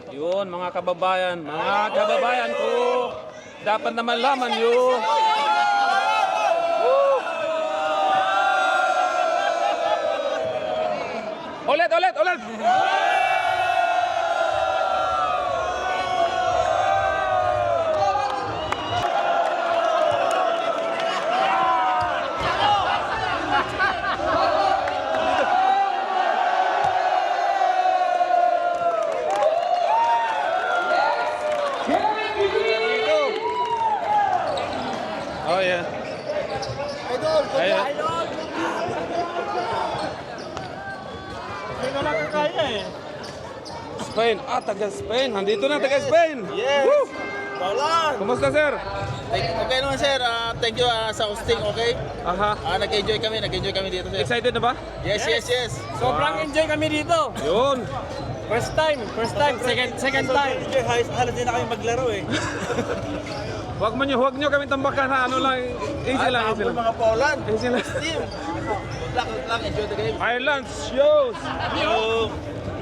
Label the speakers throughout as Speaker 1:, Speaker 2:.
Speaker 1: Yun, mga kababayan ko, dapat na malaman yun. Ulit! Oh yeah.
Speaker 2: Idol!
Speaker 1: Ayun.
Speaker 2: Hindi na lang kaya eh.
Speaker 1: Spain. Taga Spain. Nandito na, taga Spain.
Speaker 2: Yes!
Speaker 1: Woo!
Speaker 2: Paulan!
Speaker 1: Kumusta, sir?
Speaker 2: Okay naman sir, thank you sa hosting, okay?
Speaker 1: Aha.
Speaker 2: Nag-enjoy kami dito sir.
Speaker 1: Excited na ba?
Speaker 2: Yes.
Speaker 3: Sobrang enjoy kami dito.
Speaker 1: Yun.
Speaker 3: First time, second time.
Speaker 2: Halos din na kami maglaro eh.
Speaker 1: Huwag nyo kami tambakan ha. Ano lang, easy lang.
Speaker 2: Mga Paulan.
Speaker 1: Easy lang.
Speaker 2: Team. Good luck, enjoy the game.
Speaker 1: Ireland shows.
Speaker 2: Yo!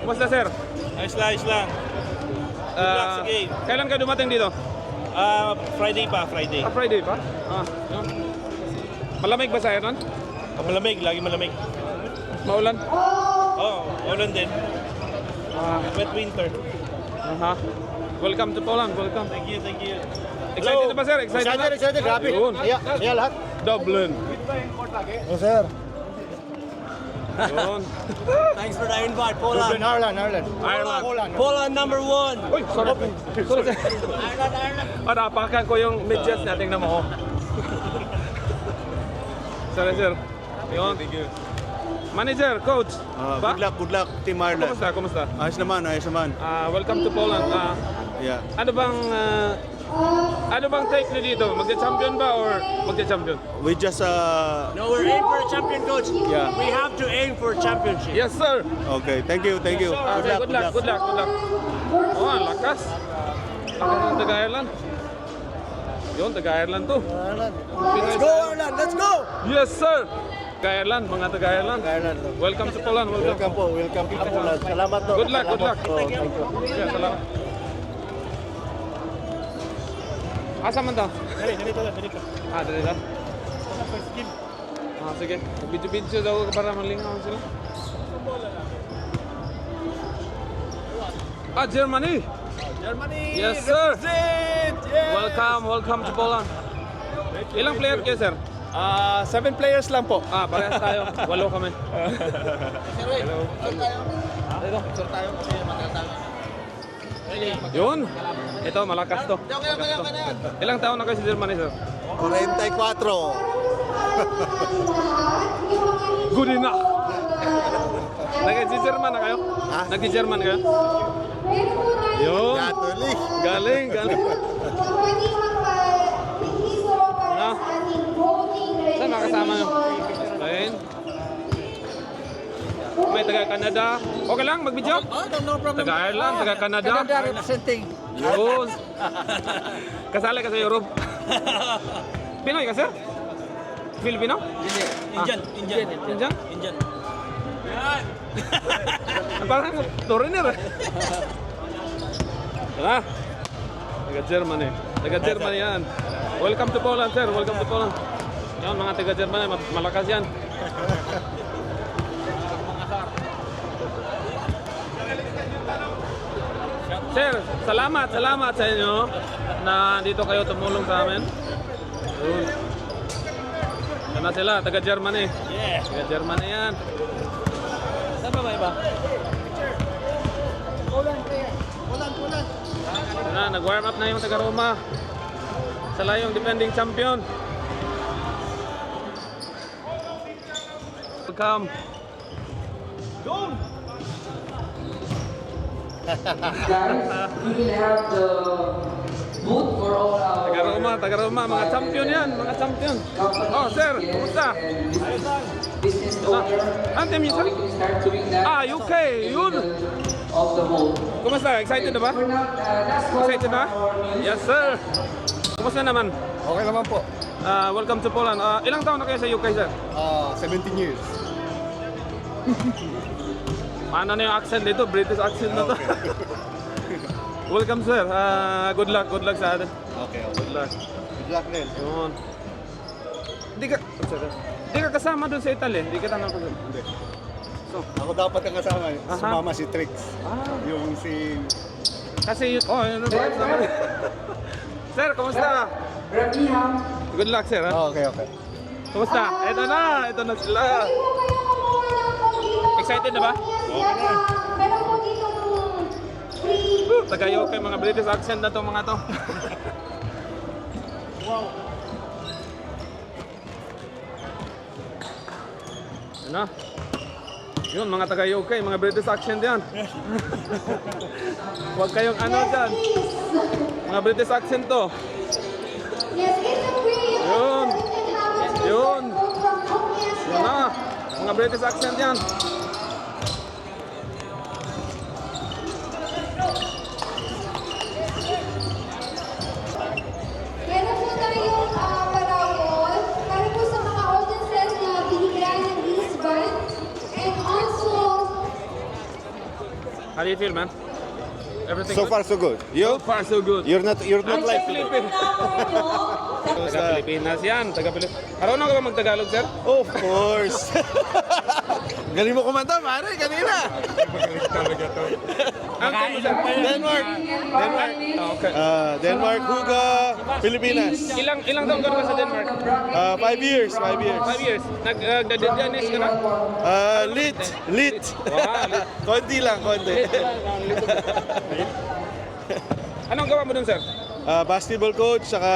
Speaker 1: Kumusta, sir?
Speaker 2: Ayos lang. luck sa game.
Speaker 1: Kailan ka dumating dito?
Speaker 2: Friday.
Speaker 1: Friday pa? Yun. Malamig ba sa Ireland?
Speaker 2: Malamig, lagi malamig.
Speaker 1: Maulan?
Speaker 2: Ulan din. Wet winter.
Speaker 1: Aha. Welcome to Poland. Welcome.
Speaker 2: Thank you.
Speaker 1: Excited na ba, sir? Excited na?
Speaker 4: Excited, grabe.
Speaker 1: Yun.
Speaker 4: Kaya lahat.
Speaker 1: Dublin.
Speaker 4: Oh, sir.
Speaker 1: Yun.
Speaker 3: Thanks for the invite,
Speaker 4: Dublin,
Speaker 3: Poland.
Speaker 4: Ireland.
Speaker 1: Ireland.
Speaker 3: Poland number 1.
Speaker 1: Uy, sorry. Sorry, sir. Napakan ko yung medyas na. Tingnan mo ko. Sorry, sir. Yun.
Speaker 4: Thank you.
Speaker 1: Manager, coach. Ba?
Speaker 4: Good luck, Team Ireland.
Speaker 1: Kumusta?
Speaker 4: Ayos naman.
Speaker 1: Welcome to Poland.
Speaker 4: Yeah.
Speaker 1: Ano bang take niyo dito? Magja-champion ba or magja-champion?
Speaker 4: We just,
Speaker 3: No, we're aiming for a champion, coach.
Speaker 4: Yeah.
Speaker 3: We have to aim for championship.
Speaker 1: Yes, sir.
Speaker 4: okay, thank you.
Speaker 1: Good luck. Oh, ang lakas. Lakas ng taga-Ireland. Yun, taga-Ireland to.
Speaker 4: Let's go, Ireland! Let's go!
Speaker 1: Yes, sir. Taga-Ireland, mga taga-Ireland.
Speaker 4: Ireland.
Speaker 1: Welcome to Poland.
Speaker 4: Welcome po. Welcome to Poland. Salamat po.
Speaker 1: Good luck.
Speaker 4: Oh, thank you.
Speaker 1: Yeah, salamat. Asa man daw?
Speaker 2: Dito.
Speaker 1: Dito. Sige. Video daw para malingaw sila. Germany. Yes, sir. Welcome to Poland. Ilang player kayo, sir?
Speaker 4: 7 players lang po.
Speaker 1: Parehas tayo. 8 kami.
Speaker 2: Hello. Picture tayo kasi matagal tayo.
Speaker 1: Yun. Ito, malakas to.
Speaker 2: Okay na yan.
Speaker 1: Ilang taon na kayo sa Germany, sir?
Speaker 4: 44.
Speaker 1: Good enough. Nag-German na kayo?
Speaker 4: Ha?
Speaker 1: Nag-German kayo? Yun.
Speaker 4: Catholic.
Speaker 1: Galing. Na? Saan makasama nyo? Ayun. May taga-Canada. Okay lang, mag-video?
Speaker 2: No problem.
Speaker 1: Taga-Ireland, taga-Canada.
Speaker 3: representing.
Speaker 1: Yun. Kasali ka sa Europe. Pinoy ka, sir? Filipino?
Speaker 2: Indian.
Speaker 1: Indian? Parang foreigner eh. Tara. Taga-Germany. Taga-Germany yan. Welcome to Poland, sir. Welcome to Poland. Yan, mga taga-Germany. Malakas yan. Sir, salamat sa inyo na dito kayo tumulong sa amin. Yun. Sana sila, taga-Germany.
Speaker 2: Yeah.
Speaker 1: Taga-Germany yan.
Speaker 2: Saan ba iba?
Speaker 1: Nag-warm up na yung taga-Roma. Sila yung defending champion. Welcome.
Speaker 5: Guys, we will have the booth for all our
Speaker 1: Taga-Roma, mga champion yan, mga champion. Oh, sir, kumusta?
Speaker 5: business owner.
Speaker 1: Anthem yun,
Speaker 5: So
Speaker 1: sir?
Speaker 5: we can start doing that.
Speaker 1: UK, yun.
Speaker 5: Of the booth.
Speaker 1: Kumusta? Excited na ba?
Speaker 5: We're not, last one
Speaker 1: Excited na?
Speaker 5: for our music.
Speaker 1: Yes, sir. Kumusta naman?
Speaker 4: Okay naman po.
Speaker 1: Welcome to Poland. Ilang taon na kayo sa UK, sir?
Speaker 4: 17 years.
Speaker 1: Paano na yung accent dito? British accent na to. Welcome, sir. Good luck sa atin.
Speaker 4: Okay, okay.
Speaker 1: Good luck.
Speaker 4: Good luck din.
Speaker 1: Yun. Di ka kasama doon sa Italy. Di ka tanong ko doon.
Speaker 4: Hindi.
Speaker 1: So,
Speaker 4: Ako dapat ang kasama.
Speaker 1: Aha.
Speaker 4: Sumama si Trix. Yung si...
Speaker 1: kasi yun, yun naman. Sir, kumusta?
Speaker 5: Rabiham.
Speaker 1: Good luck, sir. Ha?
Speaker 4: Okay, okay.
Speaker 1: Kumusta? Ito na sila. Excited na ba?
Speaker 6: Meron po dito nung free.
Speaker 1: Tagayo kay mga British accent na to mga to. Ano? Yun, mga taga-UK, mga British accent yan. Huwag kayong ano dyan. Mga British accent to.
Speaker 6: Yes, it's a free.
Speaker 1: Yun. Yun.
Speaker 6: From Homeless.
Speaker 1: Yun na. Mga British accent yan.
Speaker 6: Meron po tayong parawol para po sa mga audiences na binigyan ng wristband. And also,
Speaker 1: How do you feel, man? Everything
Speaker 4: So
Speaker 1: good?
Speaker 4: far, so good.
Speaker 1: So
Speaker 4: You?
Speaker 1: far, so good.
Speaker 4: You're not like...
Speaker 1: Philippines. Taga-Pilipinas yan. Taga-Pilipinas. Marunong ka ba mag-Tagalog, sir?
Speaker 4: Of course. Galing mo kumanta, pare, kanina.
Speaker 1: Ang team mo, sir?
Speaker 4: Denmark.
Speaker 1: Okay.
Speaker 4: Denmark, Huga, Pilipinas.
Speaker 1: Ilang taon ka na sa Denmark?
Speaker 4: 5 years, 5 years.
Speaker 1: 5 years. Nag-Dadianis ka na?
Speaker 4: Lit.
Speaker 1: Wow, lit.
Speaker 4: Konti lang, konti.
Speaker 1: Anong gawa mo dun, sir?
Speaker 4: Basketball coach, saka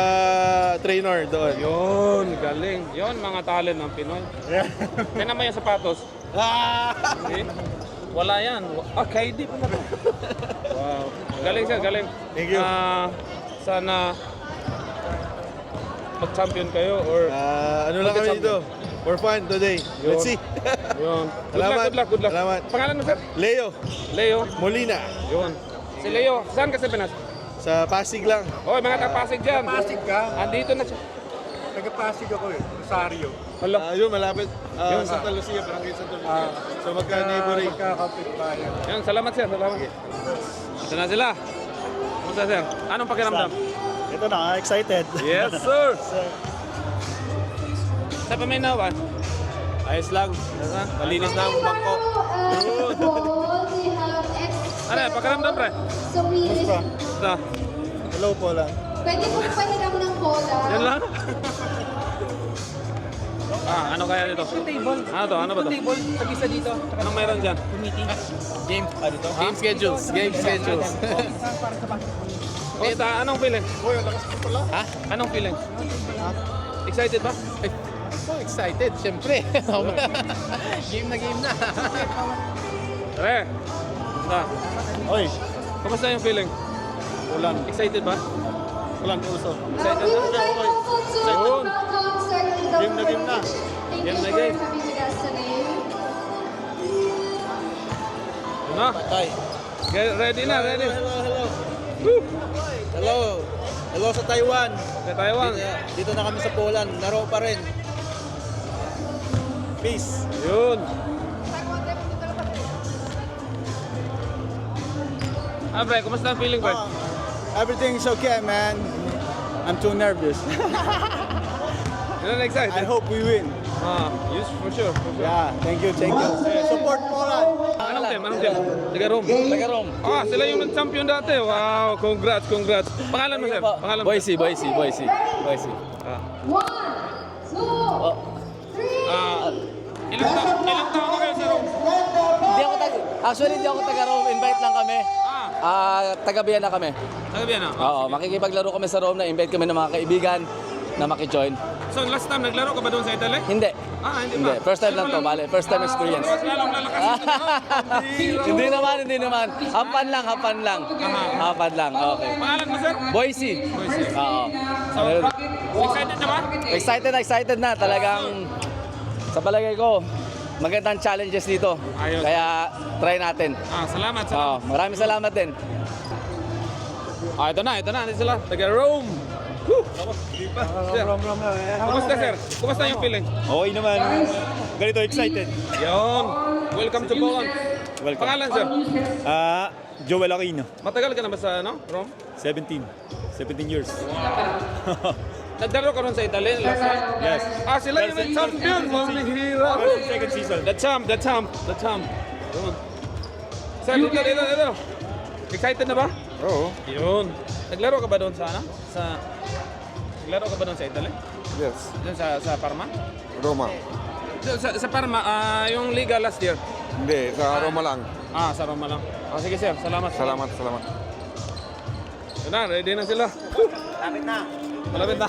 Speaker 4: trainer doon.
Speaker 1: Yun, galing. Yun, mga talent ng Pinoy. Tingnan mo yung sapatos. See? Wala yan. KD pa na to. Wow. Galing, sir, galing.
Speaker 4: Thank you.
Speaker 1: Sana mag-champion kayo or
Speaker 4: Ano lang kami dito? For fun today. Let's see.
Speaker 1: yun.
Speaker 4: Salamat.
Speaker 1: Good luck.
Speaker 4: Salamat.
Speaker 1: Pangalan mo, sir?
Speaker 4: Leo
Speaker 1: Leo.
Speaker 4: Molina.
Speaker 1: Yun. Si Leo, saan ka sa Pinas?
Speaker 4: Sa Pasig lang.
Speaker 1: Oy, mga kapasig dyan.
Speaker 7: Pasig ka?
Speaker 1: Andito na siya.
Speaker 7: Taga-Pasig ako eh, Rosario.
Speaker 1: Hala.
Speaker 4: Yun, malapit.
Speaker 1: Yun.
Speaker 4: Santa Lucia, barangay Santa Lucia. So magka-neighboring.
Speaker 7: Magkakapit bayan.
Speaker 1: Yan, salamat, sir. Salamat. Ito na sila. Kumusta, sir? Anong pakiramdam?
Speaker 7: Ito na, excited.
Speaker 1: Yes, sir. Sa paminaw ba?
Speaker 4: Ayos lang. Malinis na ang bangko.
Speaker 6: we have
Speaker 1: Ano, pakiramdam, pre?
Speaker 6: So we
Speaker 1: Ito.
Speaker 4: Hello po lang.
Speaker 6: pwede po pahiram ng bola.
Speaker 1: Yan lang? Ano kaya dito? Ano to? Ano ba to?
Speaker 3: Tag-isa dito.
Speaker 1: Anong meron dyan?
Speaker 3: Game. Dito?
Speaker 2: Game schedules. Game schedules.
Speaker 1: Kumusta? Anong feeling?
Speaker 2: Ha?
Speaker 1: Anong feeling? Excited ba?
Speaker 2: So excited, syempre. Game na.
Speaker 1: Pre. Kumusta?
Speaker 4: Oy,
Speaker 1: Kumusta yung feeling?
Speaker 4: ulan.
Speaker 1: Excited ba?
Speaker 4: Ulan puso.
Speaker 1: Excited na? Yun.
Speaker 4: Game na game na.
Speaker 6: Thank
Speaker 1: Game
Speaker 6: you
Speaker 1: na
Speaker 6: for
Speaker 1: game.
Speaker 6: coming with us today.
Speaker 1: Ano?
Speaker 2: Tay.
Speaker 1: Ready na, ready.
Speaker 2: Hello sa Taiwan.
Speaker 1: Sa Taiwan.
Speaker 2: Dito na kami sa Poland. Laro pa rin. Peace.
Speaker 1: Yun. Pre, kumusta ang feeling, pre?
Speaker 4: Everything's okay, man. I'm too nervous.
Speaker 1: You're not excited?
Speaker 4: I hope we win.
Speaker 1: Yes, for sure.
Speaker 4: Yeah, thank you. Support Poland.
Speaker 1: Anong team? Taga Rome. Sila yung nag-champion dati. Wow, congrats. Pangalan mo, sir? Pangalan mo, sir?
Speaker 3: Boise.
Speaker 6: One, two, three.
Speaker 1: Ilang taon na kayo sa Rome?
Speaker 3: Hindi ako taga Rome, invite lang kami. Taga Vienna kami.
Speaker 1: Taga Vienna?
Speaker 3: Oo, makikipaglaro kami sa Rome na invite kami ng mga kaibigan na maki-join.
Speaker 1: So last time naglaro ka ba doon sa Italy?
Speaker 3: Hindi.
Speaker 1: Hindi ba?
Speaker 3: First time lang to, bale. First time experience.
Speaker 1: Mas lalong lalakas ito.
Speaker 3: Hindi naman. Hapan lang. Okay.
Speaker 1: Pangalan mo, sir?
Speaker 3: Boise. Oo.
Speaker 1: Excited na ba?
Speaker 3: Excited na. Talagang sa palagay ko, magandang challenges dito.
Speaker 1: Ayos.
Speaker 3: Kaya try natin.
Speaker 1: Salamat.
Speaker 3: Oo, maraming salamat din.
Speaker 1: Ito na sila. Taga Rome. Sir. Kumusta, sir? Kumusta yung feeling?
Speaker 4: Okay naman. Ganito, excited.
Speaker 1: Yun. Welcome to Poland.
Speaker 4: Welcome.
Speaker 1: Pangalan, sir?
Speaker 7: Joel Aquino,
Speaker 1: Matagal ka na ba sa ano, Rome?
Speaker 7: 17 years.
Speaker 1: Naglaro ka ron sa Italy last year?
Speaker 7: Yes.
Speaker 1: Sila yung champion. Mamihira.
Speaker 7: Second season.
Speaker 1: The champ. Yun. Sir, dito. Excited na ba?
Speaker 4: Oo.
Speaker 1: Yun. Naglaro ka ba doon sa ano? Naglaro ka ba doon sa Italy?
Speaker 4: Yes.
Speaker 1: Doon sa Parma?
Speaker 4: Roma.
Speaker 1: Doon Sa Parma, yung Liga last year.
Speaker 4: Hindi, sa Roma lang.
Speaker 1: Sa Roma lang. Sige sir, salamat.
Speaker 4: Salamat.
Speaker 1: Yun na, ready na sila. Malapit na.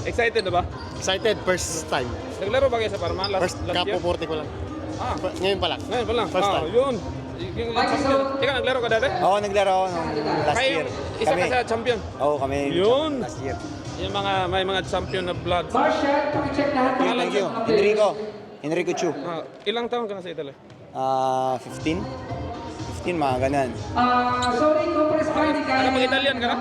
Speaker 1: Excited na ba?
Speaker 7: Excited, first time.
Speaker 1: Naglaro ba kayo sa Parma last year?
Speaker 7: Kapuporte ko lang. Ngayon pa lang.
Speaker 1: Ngayon pa lang.
Speaker 7: First time.
Speaker 1: Yun. Yung champion. Ikaw, naglaro ka dati?
Speaker 8: Oo, naglaro ako nung last
Speaker 1: Kayo,
Speaker 8: year.
Speaker 1: isa ka sa champion.
Speaker 8: Oo, kami
Speaker 1: Yun.
Speaker 8: last year.
Speaker 1: Yung may mga champion na blood.
Speaker 5: Marshall, pakicheck lahat ng
Speaker 1: Pangalan
Speaker 8: Thank you.
Speaker 5: mga players.
Speaker 8: Enrico Chu.
Speaker 1: Ilang taon ka na sa Italy?
Speaker 8: 15? 15, mga ganun.
Speaker 5: Sorry, Compress pa, hindi kaya.
Speaker 1: mag-Italian ka na?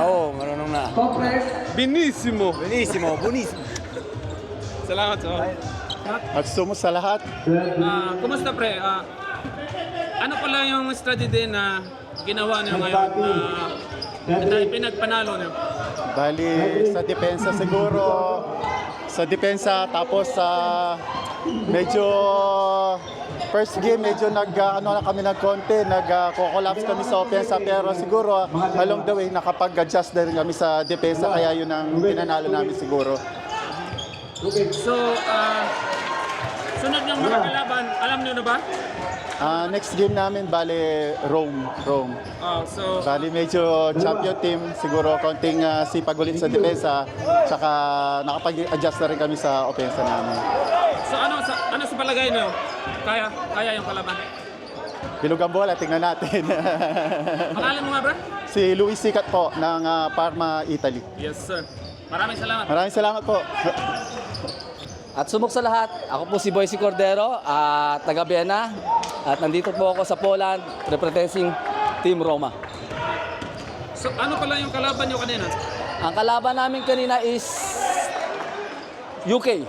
Speaker 8: Oo, marunong na.
Speaker 5: Compress.
Speaker 1: Benissimo.
Speaker 8: Buonissimo.
Speaker 1: Salamat.
Speaker 7: At sumos sa lahat.
Speaker 1: Kumusta pre? Ano pala yung strategy na ginawa niyo ngayon na pinagpanalo niyo?
Speaker 7: Bali, sa depensa siguro. Sa depensa, tapos sa medyo first game, medyo kami ng konti, nag-collapse kami sa offense, pero siguro along the way, nakapag-adjust na rin kami sa depensa, kaya yun ang pinanalo namin siguro.
Speaker 1: So, sunod niyong mga kalaban, alam niyo na ba?
Speaker 7: Next game namin, bali, Rome.
Speaker 1: So,
Speaker 7: Bali, medyo champion team, siguro konting sipag ulit sa depensa, tsaka nakapag-adjust na rin kami sa offense namin.
Speaker 1: so ano sa palagay niyo? Kaya yung kalaban?
Speaker 7: Bilog ang bola, tingnan natin.
Speaker 1: Pangalan mo nga bro?
Speaker 7: Si Luis Sicat po ng Parma, Italy.
Speaker 1: Yes sir. Maraming salamat.
Speaker 7: Maraming salamat po.
Speaker 3: At sumok sa lahat, ako po si Boyce Cordero, taga Vienna. At nandito po ako sa Poland, representing Team Roma.
Speaker 1: So ano pala yung kalaban niyo kanina?
Speaker 3: Ang kalaban namin kanina is UK.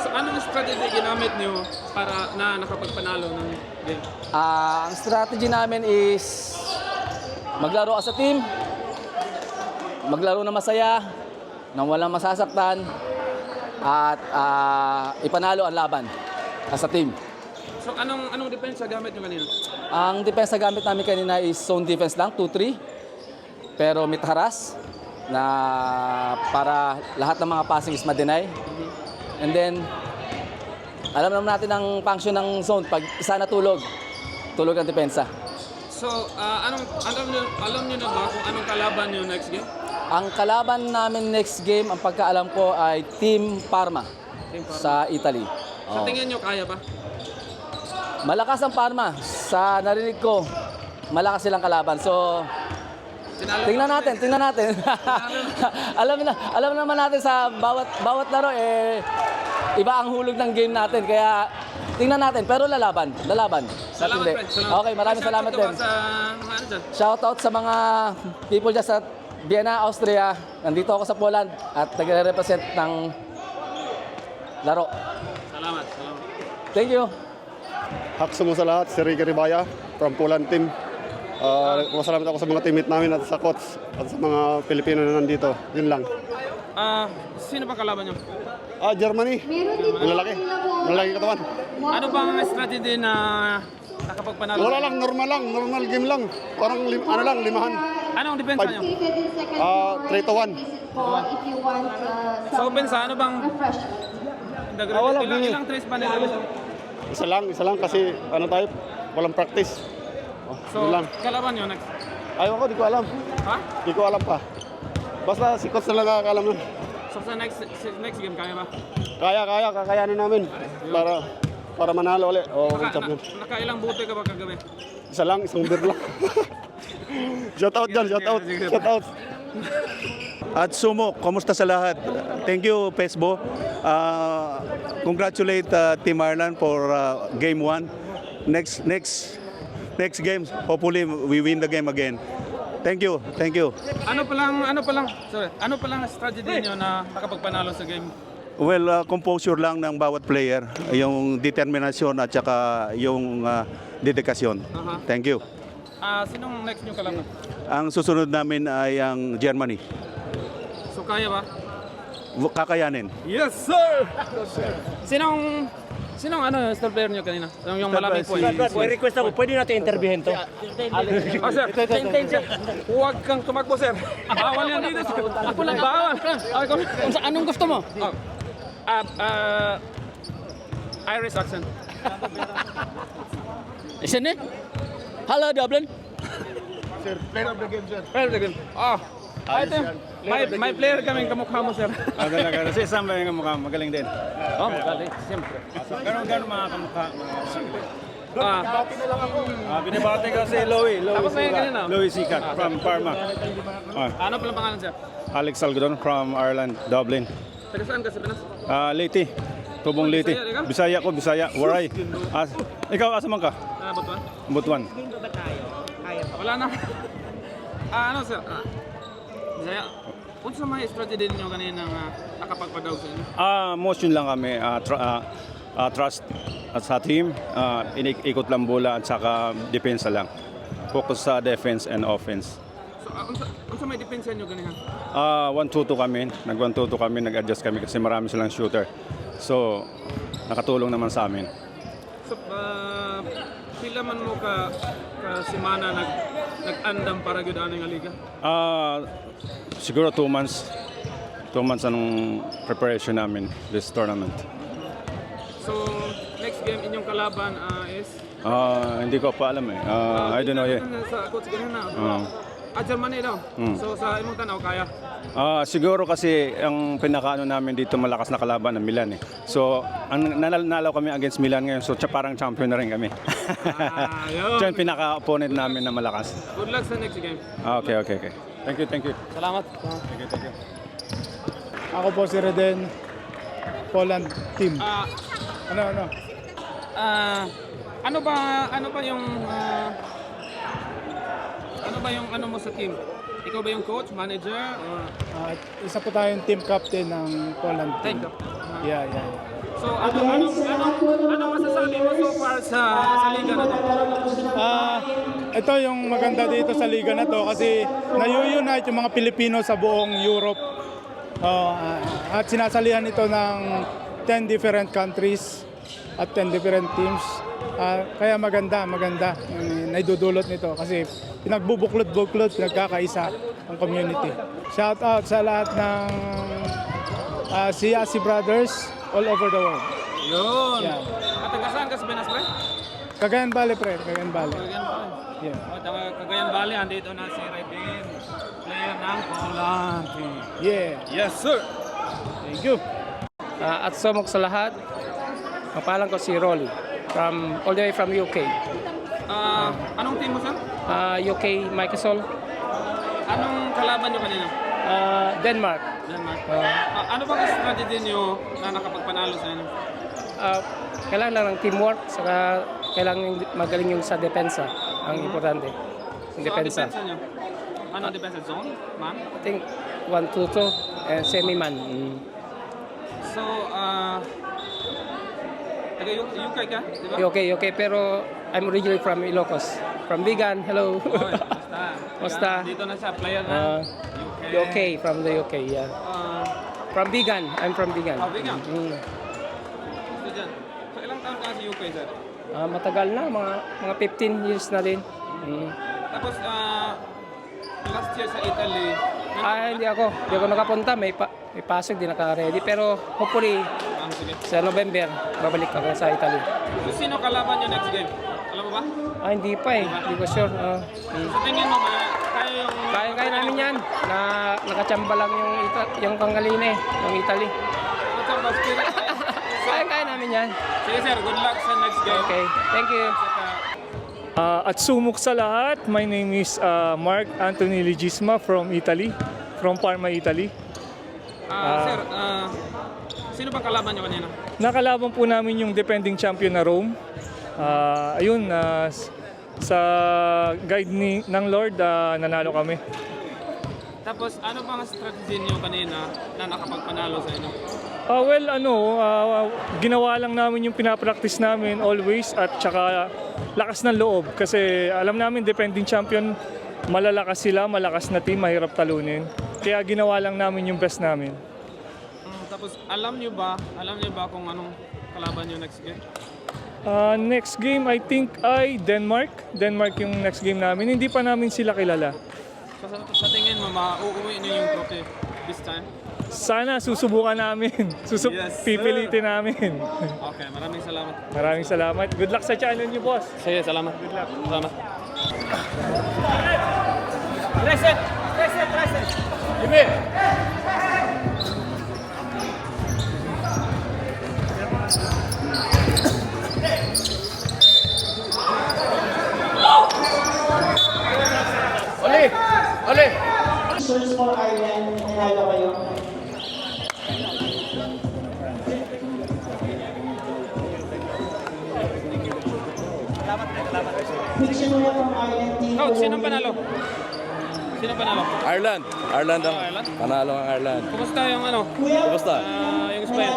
Speaker 1: So anong strategy ginamit niyo para na nakapagpanalo ng game?
Speaker 3: Ang strategy namin is maglaro as a team, maglaro na masaya, nang walang masasaktan, at ipanalo ang laban as a team.
Speaker 1: So anong depensa gamit niyo kanina?
Speaker 3: Ang depensa gamit namin kanina is zone defense lang, 2-3. Pero mid haras na para lahat ng mga passing is ma-deny. And then, alam naman natin ang function ng zone. Pag isa natulog, tulog ang depensa.
Speaker 1: So, alam niyo na ba kung anong kalaban niyo next game?
Speaker 3: Ang kalaban namin next game, ang pagkaalam ko ay Team Parma, sa Italy.
Speaker 1: Sa tingin niyo kaya ba?
Speaker 3: Malakas ang Parma. Sa narinig ko, malakas silang kalaban. So, tingnan natin. alam naman natin sa bawat laro iba ang hulog ng game natin. Kaya tingnan natin, pero lalaban.
Speaker 1: Salamat, friend. Salamat.
Speaker 3: Okay, maraming salamat din.
Speaker 1: Sa mga ano dyan?
Speaker 3: Shoutout sa mga people dyan sa Vienna, Austria. Nandito ako sa Poland at nagre-represent ng laro.
Speaker 1: Salamat.
Speaker 3: Thank you.
Speaker 7: Hakso mo sa lahat, si Ricky Ribaya from Poland team. Masalamat ako sa mga teammate namin at sa coach at sa mga Pilipino na nandito. Yun lang.
Speaker 1: Sino ba kalaban niyo?
Speaker 7: Germany.
Speaker 6: Meron din
Speaker 7: Malalaki katawan.
Speaker 1: Ano ba ang strategy na nakapagpanalo?
Speaker 7: Wala lang, normal game lang. Parang limahan.
Speaker 1: Anong depensa niyo?
Speaker 7: 3-1.
Speaker 1: Sa opensa, ano bang
Speaker 7: wala,
Speaker 1: ilang trace ba nila?
Speaker 7: Isa lang kasi walang practice.
Speaker 1: So,
Speaker 7: yun lang.
Speaker 1: kalaban niyo next?
Speaker 7: Ayaw ko, di ko alam.
Speaker 1: Ha?
Speaker 7: Di ko alam pa. Basta si coach na lang nakakalam nun.
Speaker 1: So sa next game, kaya ba?
Speaker 7: Kakayanin namin. Para manalo ulit. Champion.
Speaker 1: Nakailang buti ka ba kagabi?
Speaker 7: Isang beer lang. Shout out.
Speaker 9: At Sumo, kumusta sa lahat? Thank you, Pesbo. Congratulate Team Ireland for Game 1. Next game, hopefully we win the game again. Thank you.
Speaker 1: Ano palang strategy niyo na nakapagpanalo sa game?
Speaker 9: Well, composure lang ng bawat player, yung determinasyon at saka yung dedikasyon. Thank you.
Speaker 1: Sinong next nyo kalaban?
Speaker 9: Ang susunod namin ay ang Germany.
Speaker 1: So kaya ba?
Speaker 9: Kakayanin.
Speaker 1: Yes, sir! Sinong star player nyo kanina? Yung malamig po.
Speaker 2: request ako, pwede natin interviewin to.
Speaker 1: Sir. Huwag kang tumakbo, sir. Bawal yan dito, sir. Ako lang. Bawal.
Speaker 3: Anong gusto mo?
Speaker 1: Irish accent.
Speaker 3: Isn't it? Hello, Dublin.
Speaker 1: Player of the game. May player kaming kamukha mo, sir.
Speaker 4: Talaga. Si Sam ba yung mukha? Magaling din.
Speaker 1: Magaling. Siyempre.
Speaker 4: Gano'n mga kamukha?
Speaker 9: Binibati ko si Louie.
Speaker 1: Tapos na yun kanina.
Speaker 9: Louie Sikat from Parma.
Speaker 1: Ano pala pangalan, sir?
Speaker 9: Alex Salgadon from Ireland, Dublin.
Speaker 1: Taga saan ka sa Pinas?
Speaker 9: Leyte. Tubong Leyte. Bisaya ko, Bisaya. Waray. Ikaw, asa man ka?
Speaker 1: Butuan?
Speaker 9: Butuan.
Speaker 1: Wala na. Ano, sir? Bisaya. Kung sa mga strategy ninyo kanina nakapagpadaw sa inyo?
Speaker 9: Motion lang kami. Trust sa team. Inikot lang bola at saka depensa lang. Focus sa defense and offense.
Speaker 1: So, kung sa may depensa nyo kanina?
Speaker 9: 1-2-2 kami. Nag-1-2-2 kami. Nag-adjust kami kasi marami silang shooter. So, nakatulong naman sa amin.
Speaker 1: So, pila man mo ka simana nag-andam para gyud ano nga liga?
Speaker 9: Siguro 2 months. 2 months anong preparation namin this tournament.
Speaker 1: So, next game inyong kalaban is?
Speaker 9: Hindi ko pa alam eh. I don't know yet.
Speaker 1: Sa coach ganun na. Germany daw. So, sa imong tanaw kaya?
Speaker 9: Siguro kasi ang pinakaano namin dito malakas na kalaban ng Milan eh. So, ang nanalo kami against Milan ngayon. So, parang champion na rin kami.
Speaker 1: Yun.
Speaker 9: So, yung pinaka-opponent namin na malakas.
Speaker 1: Good luck sa next game.
Speaker 9: Okay. Thank you.
Speaker 1: Salamat.
Speaker 7: Ako po si Reden, Poland team.
Speaker 1: Ano ba yung ano mo sa team? Ikaw ba yung coach, manager, or
Speaker 7: Isa po tayong team captain ng Poland team.
Speaker 1: team?
Speaker 7: Yeah.
Speaker 1: So ano masasabi mo so far sa liga na to?
Speaker 7: Ito yung maganda dito sa liga na to kasi na-unite yung mga Pilipino sa buong Europe. At sinasalihan ito ng 10 different countries at 10 different teams. Kaya maganda naidudulot nito kasi pinagbubuklod-buklod, pinagkakaisa ang community. Shout out sa lahat ng CSC Brothers all over the world.
Speaker 1: Yun.
Speaker 7: Yeah.
Speaker 1: At taga saan ka sa Pinas, pre?
Speaker 7: Cagayan Valley, pre. Cagayan Valley.
Speaker 1: Cagayan Valley.
Speaker 7: Yeah.
Speaker 1: Taga Cagayan Valley, andito na si Reden, player ng Poland.
Speaker 7: Yeah.
Speaker 1: Yes, sir.
Speaker 7: Thank you.
Speaker 10: At sumok sa lahat, kapalan ko si Rolly all the way from UK.
Speaker 1: Anong team mo, sir?
Speaker 10: UK Microsoft,
Speaker 1: Anong kalaban nyo kanina?
Speaker 10: Denmark.
Speaker 1: Denmark. Ano bang strategy nyo na nakapagpanalo sa inyo?
Speaker 10: Kailangan lang ng teamwork, saka kailangan magaling yung sa depensa, ang importante. Yung depensa.
Speaker 1: Depensa nyo? Ano depensa? Zone? Man?
Speaker 10: I think 1-2-2 and semi-man.
Speaker 1: So, taga UK ka, di ba?
Speaker 10: Okay, pero I'm originally from Ilocos. From Bigan, hello. Basta.
Speaker 1: Dito na siya, player ng
Speaker 10: UK, from the UK, yeah. From Bigan, I'm from Bigan.
Speaker 1: Bigan? So, dyan. So, ilang taon ka sa UK, sir?
Speaker 10: Matagal na, mga 15 years na din.
Speaker 1: Tapos, last year sa Italy,
Speaker 10: Hindi ako nakapunta, may pasok, di naka-ready. Pero hopefully, sa November, babalik ako sa Italy.
Speaker 1: so, sino kalaban nyo next game? Alam mo ba?
Speaker 10: Hindi pa eh, hindi ko sure.
Speaker 1: Sa tingin mo, kaya yung...
Speaker 10: Kaya namin yan, nakachamba lang yung Pangaline, ng Italy.
Speaker 1: Kachamba spirit.
Speaker 10: Kaya namin yan.
Speaker 1: Sige, sir, good luck sa next game.
Speaker 10: Okay, thank you.
Speaker 11: At sumuk sa lahat, my name is Mark Anthony Legisma from Italy, from Parma, Italy.
Speaker 1: Sir, sino bang kalaban nyo kanina?
Speaker 11: Nakalaban po namin yung defending champion na Rome. Sa guide ng Lord, nanalo kami.
Speaker 1: Tapos, ano bang strategy nyo kanina na nakapagpanalo sa inyo?
Speaker 11: Ginawa lang namin yung pinapractice namin always at saka lakas ng loob kasi alam namin defending champion, malalakas sila, malakas na team, mahirap talunin. Kaya ginawa lang namin yung best namin.
Speaker 1: Tapos alam niyo ba kung anong kalaban niyo next game?
Speaker 11: Next game I think ay Denmark. Denmark yung next game namin. Hindi pa namin sila kilala.
Speaker 1: So, sa tingin mo, mauuwi niyo yung trophy this time?
Speaker 11: Sana susubukan namin. Pipilitin namin.
Speaker 1: Okay, maraming salamat.
Speaker 11: Maraming salamat. Good luck sa channel niyo, boss.
Speaker 1: Sige, salamat. Good luck. Salamat.
Speaker 2: Reset! Ibe! Oli!
Speaker 5: Search for Ireland, nanalo kayo. Picture mo from Ireland team.
Speaker 1: Coach, sinong panalo?
Speaker 4: Ireland. Ireland ang
Speaker 1: Ireland?
Speaker 4: panalo ang Ireland.
Speaker 1: Kumusta yung ano?
Speaker 4: Kumusta?
Speaker 1: Yung Spain?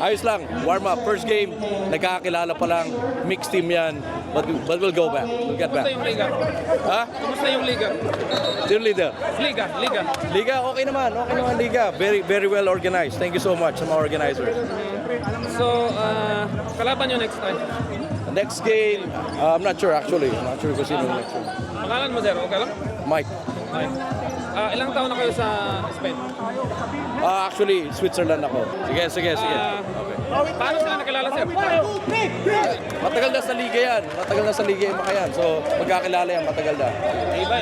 Speaker 4: Ayos lang. Warm up. First game. Nagkakakilala pa lang. Mixed team yan. But we'll go back. We'll get
Speaker 1: Kumusta
Speaker 4: back.
Speaker 1: yung liga?
Speaker 4: Ha?
Speaker 1: Kumusta yung liga?
Speaker 4: Team leader.
Speaker 1: Liga.
Speaker 4: Liga, okay naman. Okay naman Liga. Very well organized. Thank you so much sa mga organizers.
Speaker 1: So, kalaban nyo next time?
Speaker 4: Next game, I'm not sure actually. I'm not sure kung sino next game.
Speaker 1: Pangalan mo, Zero? Okay lang?
Speaker 4: Mike.
Speaker 1: Ilang taon na kayo sa Spain?
Speaker 4: Actually, Switzerland ako. Sige.
Speaker 1: Paano sila nakilala, sir?
Speaker 4: Matagal na sa liga yan. Matagal na sa liga yung mga yan. So, magkakilala yan. Matagal na.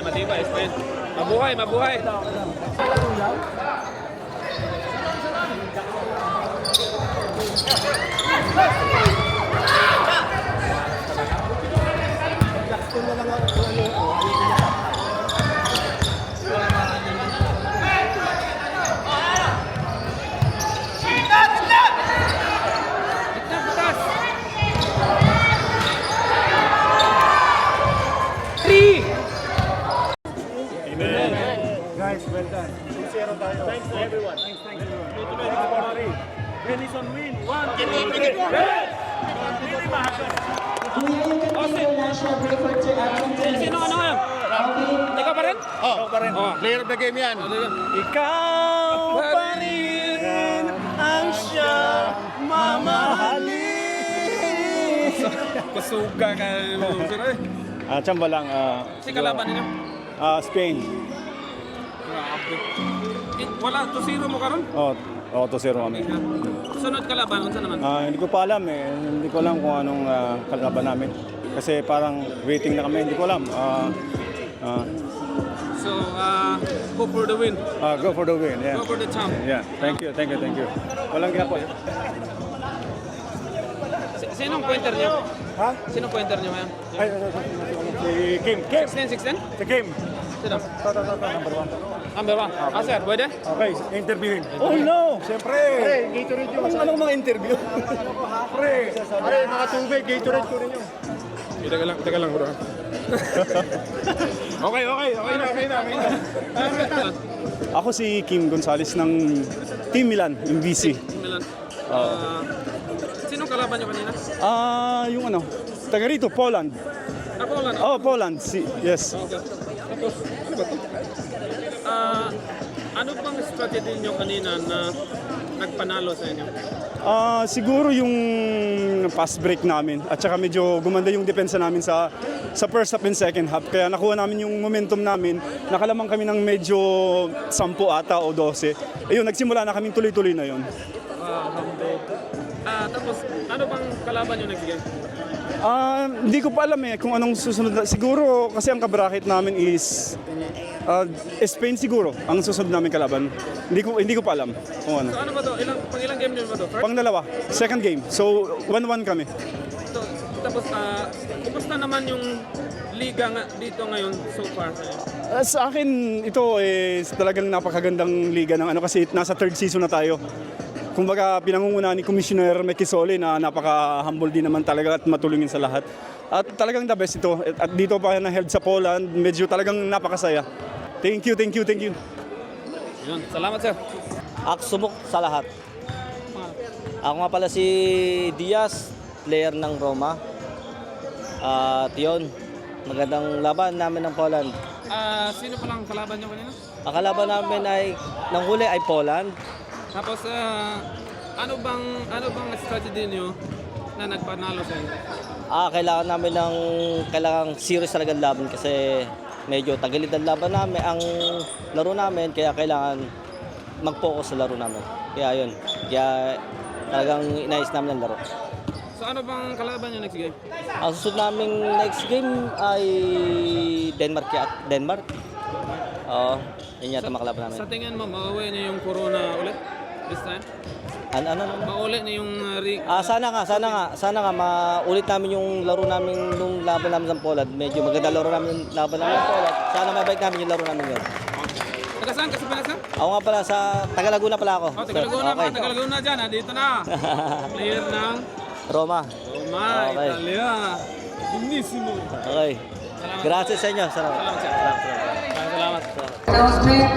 Speaker 1: Matibay, Spain. Mabuhay.
Speaker 7: Guys, well done. 2-0 tayo. Thanks to everyone. Thanks to everyone. Denison win. 1, 2, 3.
Speaker 5: Kuya, you can take your national break for 2 minutes.
Speaker 1: Sino ano ngayon? Ikaw pa rin?
Speaker 7: Ikaw pa rin. Player of the game yan.
Speaker 4: Ikaw pa rin ang siya mamahalin.
Speaker 1: Pasuga ka, sir.
Speaker 9: Tsamba lang.
Speaker 1: Si kalaban ninyo?
Speaker 9: Spain.
Speaker 1: Grabe. Wala, 2-0 mo karon?
Speaker 9: Oo, 2-0 kami.
Speaker 1: Sunod kalaban, unsa naman?
Speaker 9: Hindi ko pa alam eh. Hindi ko alam kung anong kalaban namin. Kasi parang waiting na kami. Hindi ko alam.
Speaker 1: So, hope for the win.
Speaker 9: Go for the win. Yeah.
Speaker 1: Go for the champ.
Speaker 9: Yeah. Thank you. Walang gapon.
Speaker 1: Sinong pointer niyo?
Speaker 9: Ha?
Speaker 1: Sinong pointer niyo ngayon?
Speaker 9: Si Kim.
Speaker 1: 16?
Speaker 9: Si Kim.
Speaker 1: Sino? Number 1. Sir, pwede?
Speaker 9: Okay, interviewin. Oh no! Siyempre! Pre, Gatorade yung anong mga interview? Pre, mga tubig, Gatorade ko rin yun. Teka lang bro. Okay na. Ako si Kim Gonzalez ng Team Milan, yung VC.
Speaker 1: Milan. Sinong kalaban niyo kanina?
Speaker 9: Yung taga rito, Poland.
Speaker 1: Poland.
Speaker 9: Poland. Yes.
Speaker 1: Okay. Tapos, ano ba ito? Ano bang strategy niyo kanina na nagpanalo sa inyo?
Speaker 9: Siguro yung pass break namin at saka medyo gumanda yung depensa namin sa first half and second half. Kaya nakuha namin yung momentum namin. Nakalamang kami ng medyo 10 ata o 12. Ayun, nagsimula na kaming tuloy-tuloy na yun.
Speaker 1: Tapos, ano bang kalaban niyo next game?
Speaker 9: Hindi ko pa alam kung anong susunod. Siguro kasi ang kabracket namin is Spain siguro ang susunod namin kalaban. Hindi ko pa alam kung ano.
Speaker 1: So ano ba to? Ilang game niyo ba to? First?
Speaker 9: Pangdalawa, second game. So 1-1 kami.
Speaker 1: So, tapos, kumusta naman yung liga dito ngayon so far sa inyo?
Speaker 9: Sa akin ito talagang napakagandang liga ng kasi nasa third season na tayo. Kumbaga pinangunguna ni Commissioner Mekisole na napaka-humble din naman talaga at matulungin sa lahat. At talagang the best ito. At dito pa na-held sa Poland, medyo talagang napakasaya. Thank you.
Speaker 1: Yun, salamat sir.
Speaker 3: Aksumok sa lahat. Ako nga pala si Diaz, player ng Roma. At yun, magandang laban namin ng Poland.
Speaker 1: Sino palang kalaban nyo kanina?
Speaker 3: Ang kalaban namin ay, nang huli ay Poland.
Speaker 1: Tapos, ano bang strategy nyo na nagpanalo sa inyo?
Speaker 3: Kailangan namin kailangan serious talaga ang laban kasi medyo tagilid ang laban namin, ang laro namin, kaya kailangan mag-focus sa laro namin. Kaya yun, kaya talagang inayos namin ang laro.
Speaker 1: So ano bang kalaban nyo next game?
Speaker 3: Ang susunod naming next game ay Denmark. Oo, yun yata makalaban namin.
Speaker 1: Sa tingin mo, mauwi niyo yung corona ulit this time?
Speaker 3: Ano?
Speaker 1: Mauli niyo yung
Speaker 3: Sana nga maulit namin yung laro namin nung laban namin sa Poland. Medyo maganda laro namin yung laban namin sa Poland. Sana mabalik namin yung laro namin yun.
Speaker 1: Taga saan kasi pala, sir?
Speaker 3: Ako nga pala sa Tagalaguna pala ako.
Speaker 1: Tagalaguna,
Speaker 3: Okay.
Speaker 1: Tagalaguna dyan, dito na. Player ng
Speaker 3: Roma.
Speaker 1: Roma,
Speaker 3: Okay.
Speaker 1: Italia. Benissimo.
Speaker 3: Okay. Grazie sa inyo. Salamat.
Speaker 1: Salamat.
Speaker 5: Announcement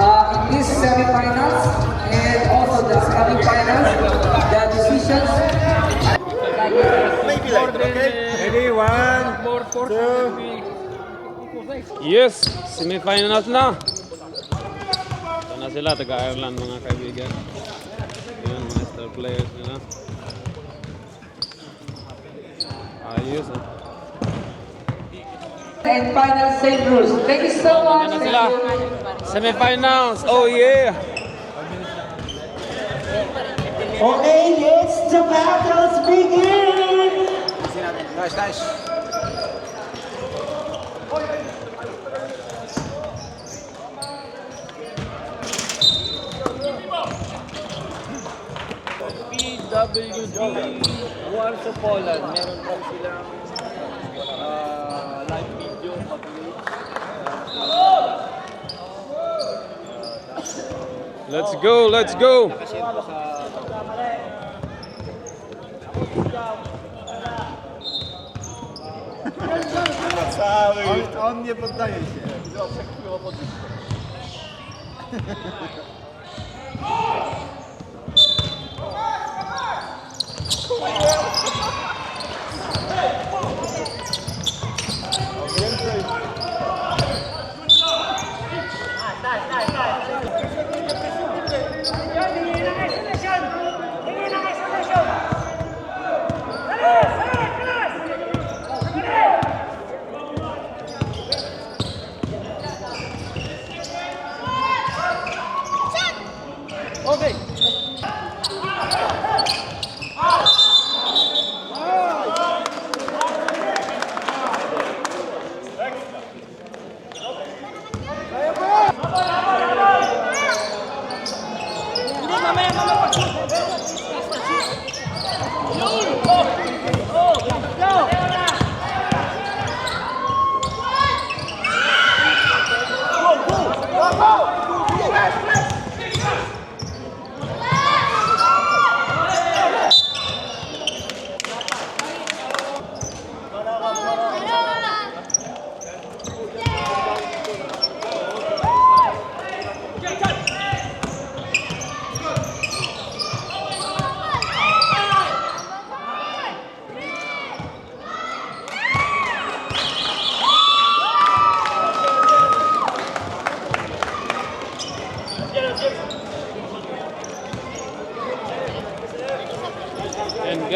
Speaker 5: in this semifinals and also the upcoming finals, the decisions.
Speaker 1: Yes, semifinals na. Ito na sila, taga-Ireland mga kaibigan. Yun, mga star players nila. Ayos ah.
Speaker 5: And final save rules. Thank you so much.
Speaker 1: Ano sila? Semifinals, oh yeah!
Speaker 5: Okay, let's the battles begin.
Speaker 8: Nice.
Speaker 3: PWD War sa Poland. Meron pa silang live video
Speaker 1: Let's go!
Speaker 7: On nie poddaje się.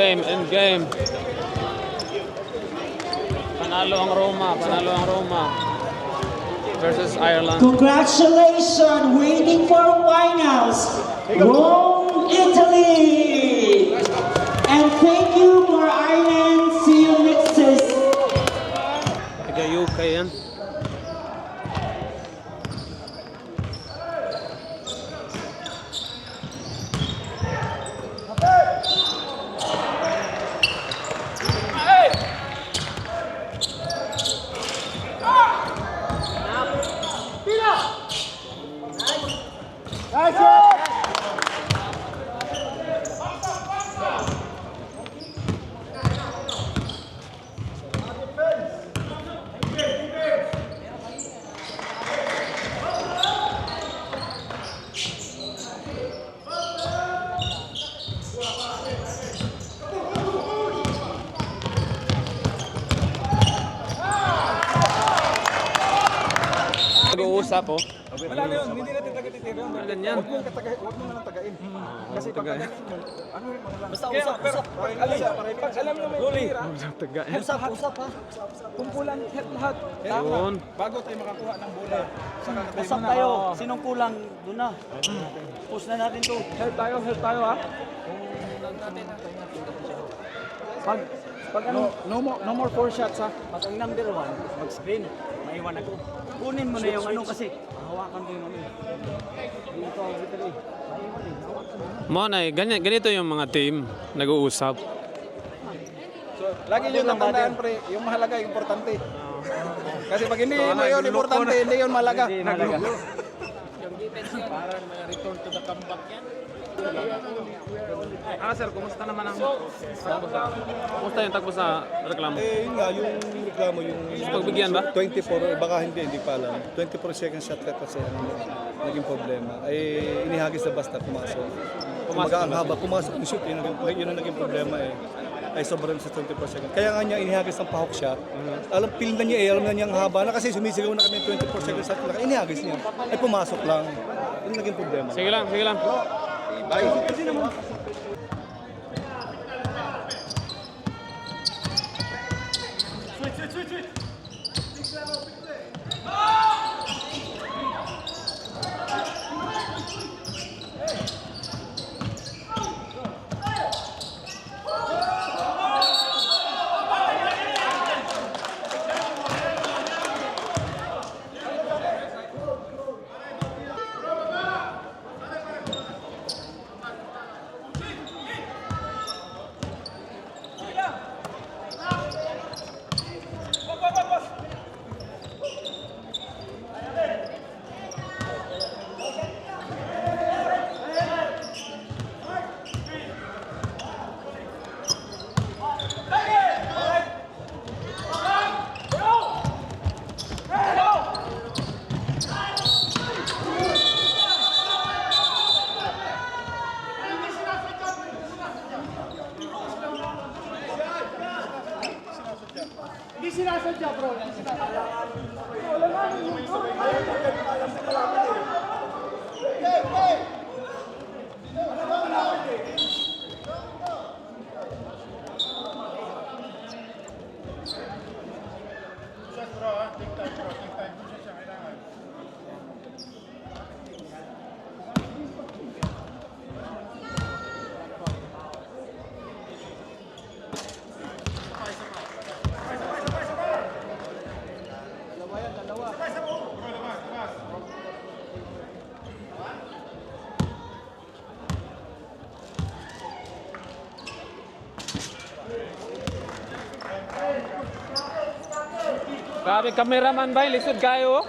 Speaker 1: End game. Panalo ang Roma versus Ireland.
Speaker 5: Congratulations, waiting for finals, Rome, Italy. And thank you for Ireland. See you next season.
Speaker 1: Taga UK yan. nag-uusap, oh.
Speaker 9: Wala na yun, hindi natin taga-titira yun.
Speaker 1: Ganyan.
Speaker 9: Huwag mo na lang tagain. Kasi pag
Speaker 1: tagain.
Speaker 9: ano rin mga lang.
Speaker 3: Basta usap.
Speaker 9: Pag alam mo may tira,
Speaker 3: Usap ha.
Speaker 9: kumpulan lahat.
Speaker 1: Yun.
Speaker 9: Bago tayo makakuha ng bola. Saka na
Speaker 8: Usap tayo. Sinong kulang? Doon na. Push na natin to.
Speaker 9: Help tayo ha. Pag ano, no more 4 shots ha.
Speaker 8: Pag ang number 1, mag-screen. Maiwan ako. Kunin mo na yung ano kasi. Hawakan ko yung ano. Dito ako dito eh. Maiwan eh. Hawakan mo.
Speaker 1: Ganito yung mga team nag-uusap.
Speaker 9: So, lagi yun ang tandaan pre, yung mahalaga, importante. Kasi pag hindi mo yun importante, hindi yun mahalaga.
Speaker 8: Hindi malaga.
Speaker 1: Sir, kumusta naman ang kumusta yung takbo sa reklamo?
Speaker 9: Eh, yun nga, yung reklamo, yung
Speaker 1: Pagbigyan ba?
Speaker 9: 24, baka hindi pa alam. 24 second shot cut kasi ang naging problema. Eh, inihagis na basta pumasok. Ang haba, pumasok yung shoot, yun ang naging problema eh. Ay sobrang sa 24 second. Kaya nga niya inihagis ng pahok shot. Alam, feel na niya eh, alam na niya ang haba na kasi sumisigaw na kami 24 second shot. Inihagis niya. Ay pumasok lang. Yun ang naging problema.
Speaker 1: Sige lang.
Speaker 9: Bye.
Speaker 1: Grabe, cameraman ba? Lisod kayo.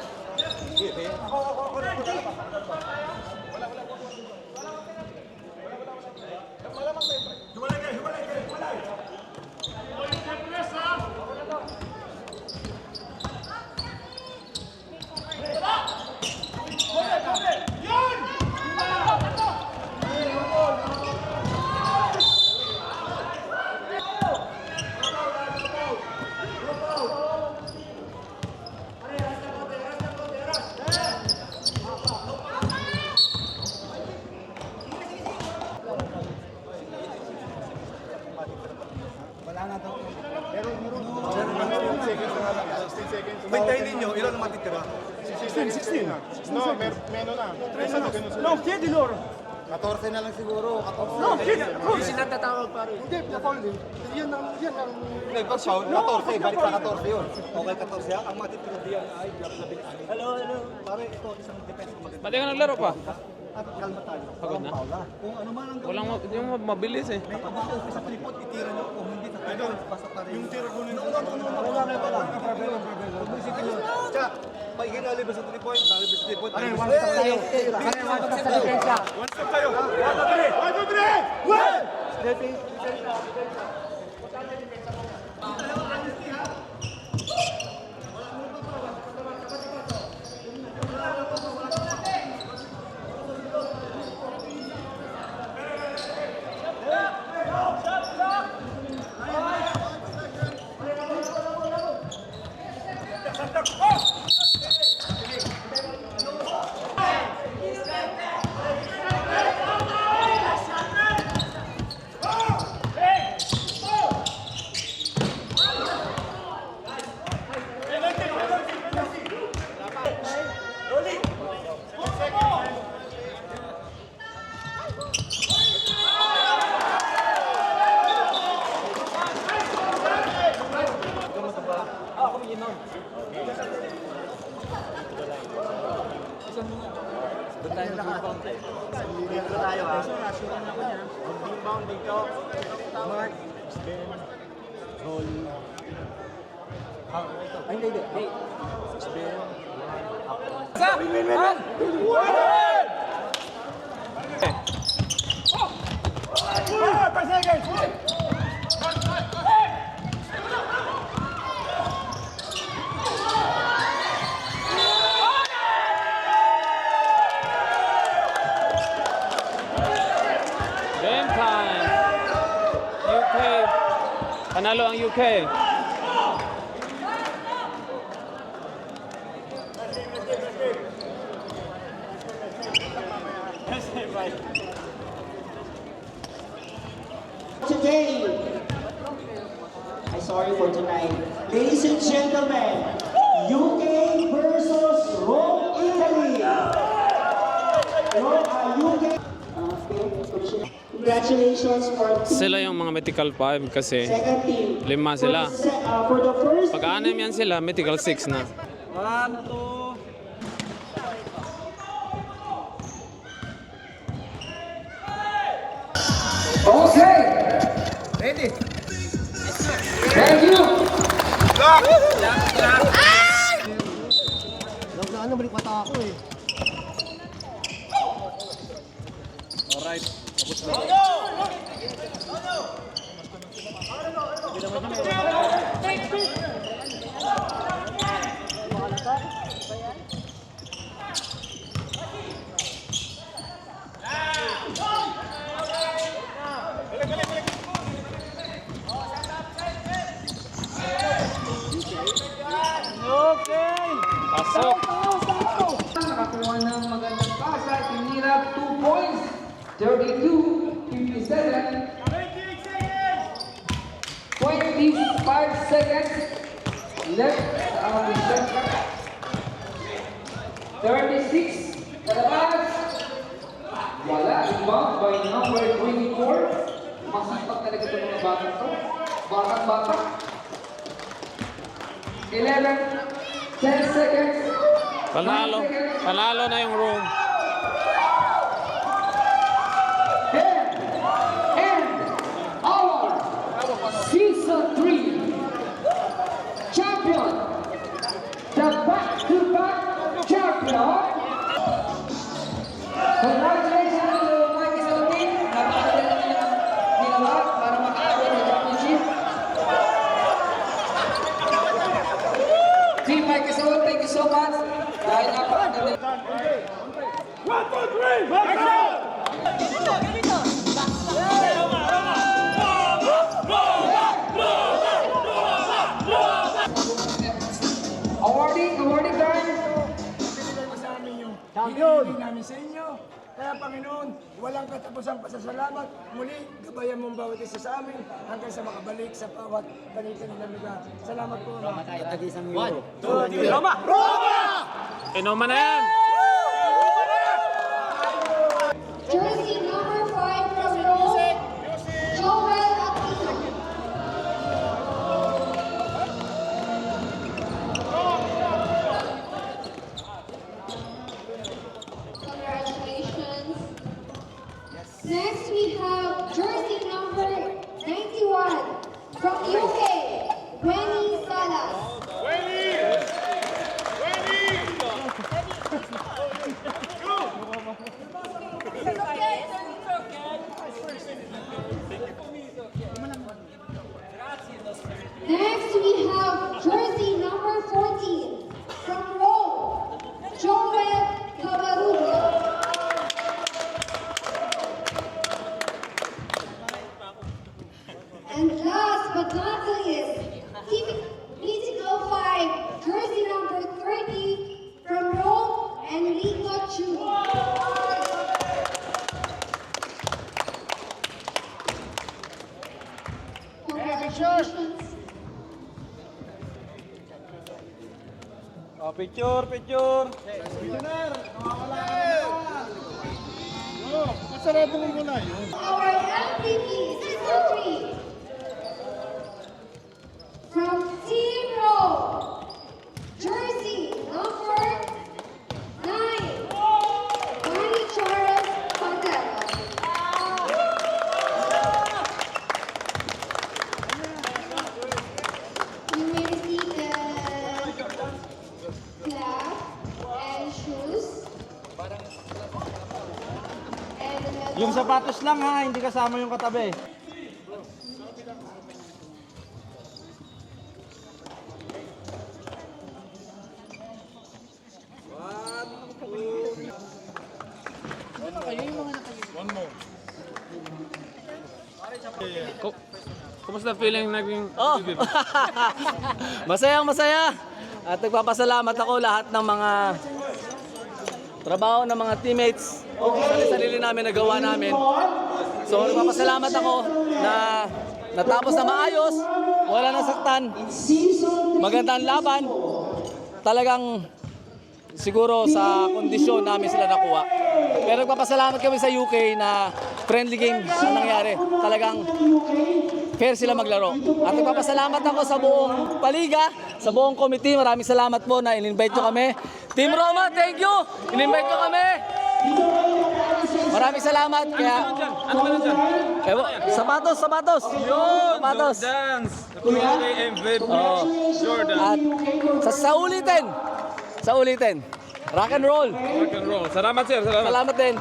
Speaker 9: Kumintahin ninyo, ilan ang matitira? 16. No, meron na. No, Kedi Lor.
Speaker 7: 14 na lang siguro. 14.
Speaker 9: No, Kedi.
Speaker 7: Hindi sila tatawag pare. Hindi, na-call din. Yan ang... Nag-foul, 14. Balik sa 14 yun. Okay, 14 yan. Ang matitira diyan ay... Hello. Pare, ito isang defense.
Speaker 1: Pati ka naglaro pa?
Speaker 7: At kalma tayo.
Speaker 1: Pagod na?
Speaker 7: Kung ano man ang...
Speaker 1: Walang yung mabilis eh.
Speaker 7: Kapag sa tripod, itira nyo. Kung hindi sa tripod, basta pa rin. Yung tira ko nito. Wala na pala. Huwag mo isipin yun. Tsa, pag ikinalibas sa 3 point, nalibas sa 3 point. One stop tayo. One stop sa defensa.
Speaker 9: One stop tayo. 1, 2, 3. 1.
Speaker 8: nun. Dito tayo ha. Mag-inbound dito. Mark. Ben. Sol. Ay, hindi. Hey. Ben.
Speaker 1: Game time. UK. Panalo ang UK.
Speaker 12: Today, I'm sorry for tonight. Ladies and gentlemen, UK versus Rome, Italy. UK. Congratulations for
Speaker 1: Sila yung mga Mythical 5 kasi
Speaker 12: second team.
Speaker 1: 5 sila.
Speaker 12: For the first
Speaker 1: Pag-anim yan sila, Mythical 6 na.
Speaker 8: 1, 2.
Speaker 5: Okay.
Speaker 8: Ready?
Speaker 5: Thank you.
Speaker 8: Ano, balik mata ako eh. Alright. Tapos na.
Speaker 1: Pasok.
Speaker 5: Nakakuha ng magandang pasa. Tinira 2 points. 32-57. 25 seconds left sa ating shot clock. 36. Kalabas. Wala. Rebound by number 24. Masipag talaga ito mga batang to. Batang-bata. 11. 10 seconds.
Speaker 1: Panalo.
Speaker 5: 9 seconds.
Speaker 1: Panalo na yung room.
Speaker 5: And our season 3 champion, the back-to-back champion. Congratulations to Mike Isotti. Napakagaling nilang ginawa para makaabot ng championship. Team Mike Isotti, thank you so much. Dahil napakagaling.
Speaker 9: 1, 2, 3, let's go!
Speaker 5: Awarding time.
Speaker 8: Champion! Hindi namin sa inyo. Kaya Panginoon, walang katapusang pasasalamat. Muli, gabayan mong bawat isa sa amin hanggang sa makabalik sa bawat kanilang lugar. Salamat po. Katagisang euro. 1, 2, 3, Roma!
Speaker 1: Inuman na yan.
Speaker 6: Jersey number 5 from Rome, Joel Aquino. Congratulations. Next we have jersey number 91 from UK, Wendy Salas. Next, we have jersey number 14 from Rome, Joel Cabarrubia. And last but not least, Team Mythical 5, jersey number 30 from Rome, Enrico Chu. Congratulations.
Speaker 8: Oh, picture! Engineer! Nawawala ka naman! Oh, masarado mo muna yun.
Speaker 6: Our MVP season 3 from Team Rome,
Speaker 2: Yung sapatos lang ha, hindi kasama yung katabi.
Speaker 1: Kumusta feeling naging
Speaker 3: Oh. Masaya. At nagpapasalamat ako lahat ng mga trabaho ng mga teammates. Sarili namin nagawa namin. So nagpapasalamat ako na natapos na maayos, wala nang saktan. Magandang laban. Talagang siguro sa kondisyon namin sila nakuha. Pero nagpapasalamat kami sa UK na friendly game ang nangyari. Talagang fair sila maglaro. At nagpapasalamat ako sa buong paliga, sa buong committee. Maraming salamat po na in-invite nyo kami. Team Roma, thank you! In-invite nyo kami. Maraming salamat. Kaya,
Speaker 1: Ano ba nandyan?
Speaker 3: sapatos. Sapatos.
Speaker 1: Jordans. Jordan.
Speaker 3: At sa ulitin. Rock and roll.
Speaker 1: Rock and roll. Salamat sir, salamat.
Speaker 3: Salamat din.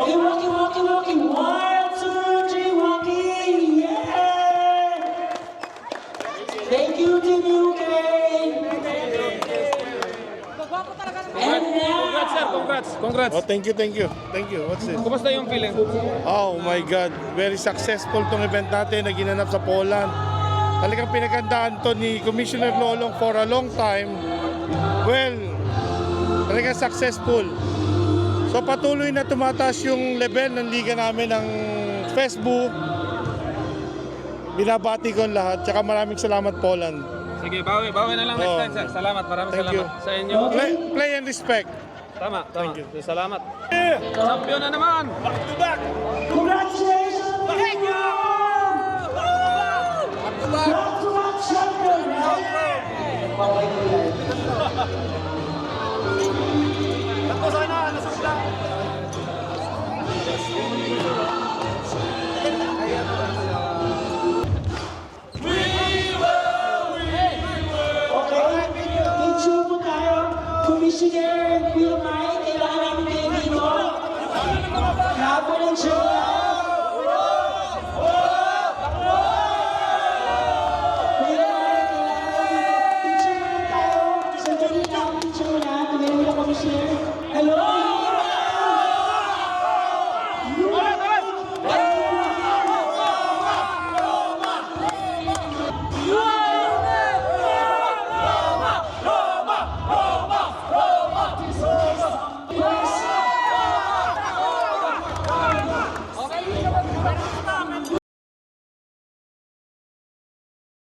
Speaker 12: Okay, walking. 1, 2, 3, walking. Yeah! Thank you, Team UK. And
Speaker 1: Congrats sir, congrats.
Speaker 13: Oh, thank you. What's it?
Speaker 1: Kumusta yung feeling?
Speaker 13: Oh my God, very successful tong event natin na ginanap sa Poland. Talagang pinagandaan to ni Commissioner Lolong for a long time. Well, talagang successful. So patuloy na tumataas yung level ng liga namin ng Facebook. Binabati ko ang lahat. Tsaka maraming salamat Poland.
Speaker 1: Sige, bawi na lang next time sir. Salamat, maraming
Speaker 13: Thank
Speaker 1: salamat
Speaker 13: you.
Speaker 1: sa inyo.
Speaker 13: Play and respect.
Speaker 1: Tama.
Speaker 13: Thank you.
Speaker 1: Salamat. Champion na naman.
Speaker 12: congratulations! Thank you!